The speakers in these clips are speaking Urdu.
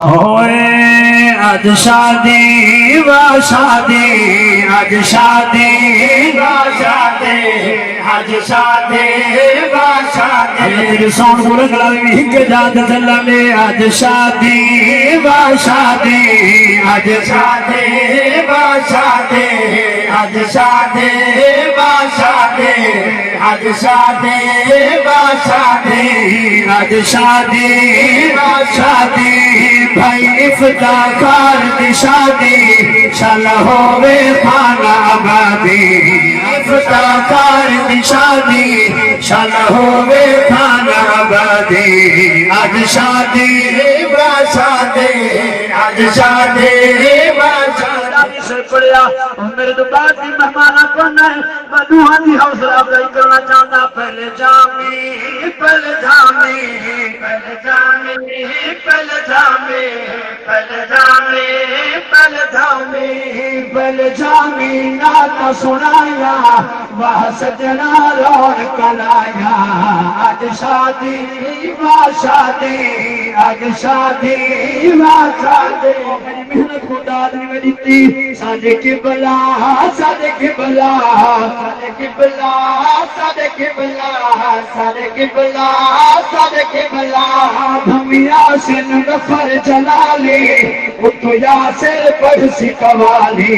ہوئے آج شادی و شادی آج شادی و شادی آج شادی و شادی اللہ تیرے سون کو لگ لگی ہک جات چلا لے آج شادی و شادی آج شادی و شادی آج شادی و شادی آج شادی و شادی آج شادی و شادی بھائی افتخار دی شادی شال ہووے خانہ آبادی افتخار دی شادی شال ہووے خانہ آبادی آج شادی با شادی آج شادی با شادی سے پڑیا میرے تو بعد بھی مہمانہ کرنا ہے میں دوہاں دی حوصلہ افزائی کرنا چاہتا پہلے جامی پہلے جامی پہلے جامی پہلے جامی پہلے جامی پہلے جامی پہلے جامی ناتا سنایا وہ سجنا رون کلایا آج شادی و شادی آج شادی و شادی میری محنت کو داد نہیں میں دیتی سادے کی بلا سادے کی بلا سادے کی بلا سادے کی بلا سادے کی بلا سادے کی بلا ہم یاسین غفر جلالی اتو یاسر پڑھ سی قوالی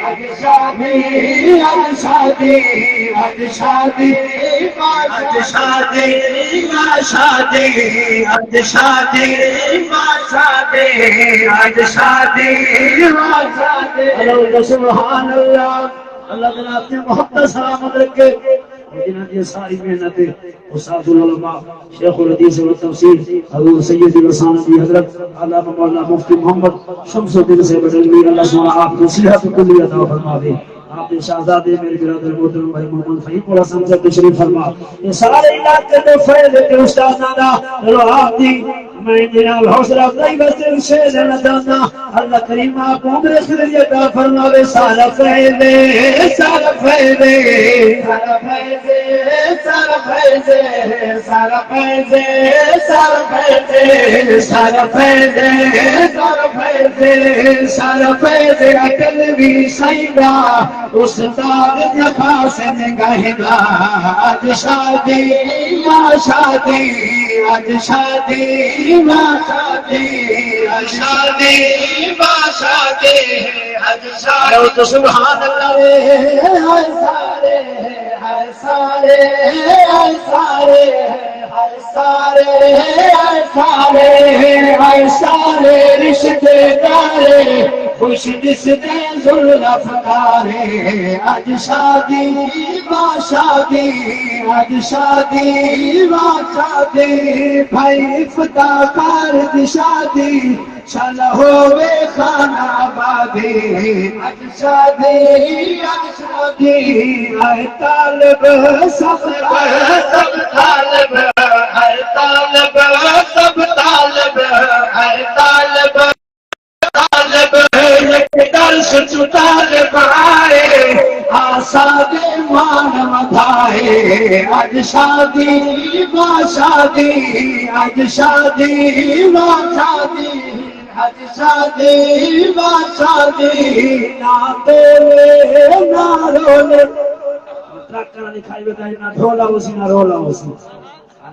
آج شادی آج شادی آج شادی آج شادی آج شادی آج شادی آج شادی آج شادی آج شادی اللہ سبحان اللہ اللہ تعالیٰ اپنے محبت سلامت رکھے جنہاں یہ ساری محنت استاد العلماء شیخ الحدیث والتفسیر حضور سید رسانتی حضرت علامہ مولانا مفتی محمد شمس الدین سے بدلوی اللہ سبحانہ آپ کو صحت کلی عطا فرما دے آپ نے شہزادے میرے برادر محترم بھائی محمد فہیم اور حسن سے تشریف فرما یہ سارے علاقے کے فیض کے استاد نادا چلو آپ دی میں جناب حوصلہ افزائی بستے شیر دینا چاہتا اللہ کریم آپ عمر خلیل عطا فرماوے سارا فیض سارا فیض سارا فیض سارا فیض سارا فیض سارا فیض سارا فیض سارا فیض سارا فیض اکل بھی سائیدہ استاد جفا سے نگاہ دا آج شادی یا شادی آج شادی ما شادی آج شادی ما شادی آج شادی تو سبحان اللہ ہائے سارے ہائے سارے ہائے سارے ہائے سارے ہائے سارے ہائے سارے رشتے دارے خوش دستے ذوالافقارے آج شادی با شادی آج شادی با شادی بھائی افتخار دی شادی شال ہووے خانہ آبادی آج شادی آج شادی آئے طالب سب سب طالب آئے طالب سب طالب آئے طالب طالب درس طالب آئے آساد مان مدھائے آج شادی با شادی آج شادی با شادی آج شادی با شادی نہ دولے نہ رولے ٹرکر دکھائی بتائی نہ ڈھولا اسی نہ رولا اسی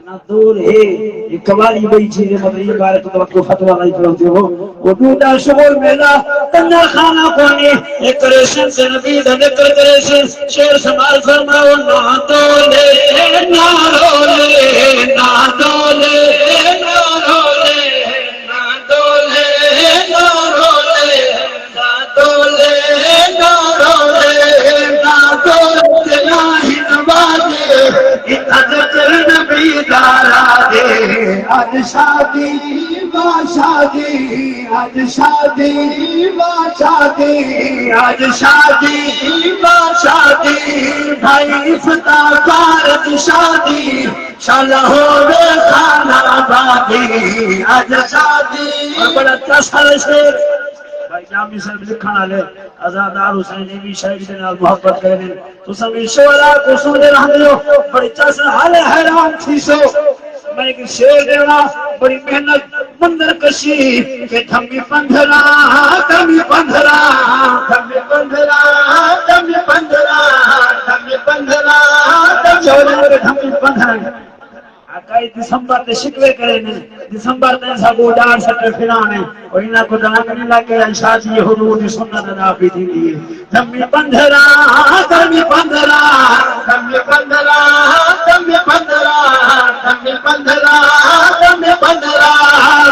نہ دور ہے یہ قوالی بئی چیزیں مدری بارے تو وقت کو فتوہ نہیں کرتے ہو وہ ڈوڈا شغل میلا تنہ خانہ کونی ایک ریشن سے نبی ذکر کریشن شیر سمال فرماؤ نہ دولے نہ رولے نہ دولے نہ رولے نہ دولے نہ رولے نہ دولے نہ رولے نہ دولے نہ ہی نوازے اتنا ذکر نبی دارا دے آج شادی با شادی آج شادی با شادی آج شادی با شادی بھائی افتخار دی شادی شال ہووے خانہ آبادی آج شادی اور بڑا اچھا سال شیر بھائی جامی صاحب لکھنا لے ازادار حسینی بھی شہید کے نال محبت کرنے تو سمی شعرا کو سن دے رہا دیو بڑی چاس حال حیران تھی سو میں ایک شعر دینا بڑی محنت منظر کشی کہ تھمی پندرا تھمی پندرا تھمی پندرا تھمی پندرا تھمی پندرا تھمی پندرا آقای دسمبر تے شکوے کرے نے دسمبر تے سبو ڈار سٹے پھرانے اور انہاں کو دانگ نہیں لگے شادی حضور دی سنت ادا بھی تھی دی تھمی پندرا تھمی پندرا تھمی پندرا تھمی پندرا تھمی پندرا تھمی پندرا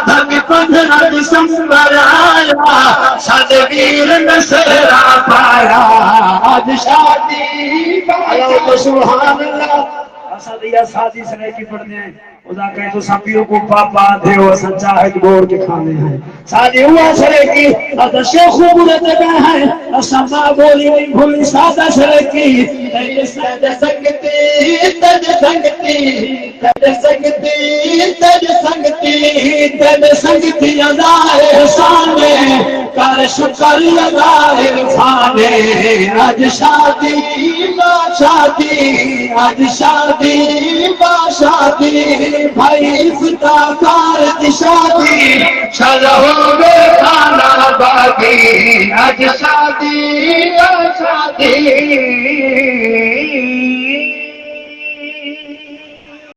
تھمی پندرا دسمبر آیا سادے ویر نصرہ پایا آج شادی پایا سبحان اللہ سادیا سادی سنے کی پڑھنے ہیں خدا کہے تو سبیوں کو پاپا دے ہو سچا ہے گور کے کھانے ہیں سادی ہوا سرے کی اتا شیخ بودے تگا ہے اسما بولی نہیں بھولی سادہ سرے کی تجھ سنگتی تجھ سنگتی تجھ سنگتی تجھ سنگتی تجھ سنگتی ادائے حسانے کر شکر ادائے حسانے آج شادی با شادی آج شادی با شادی بھائی افتخار کی شادی چلو گے کھانا باقی آج شادی با شادی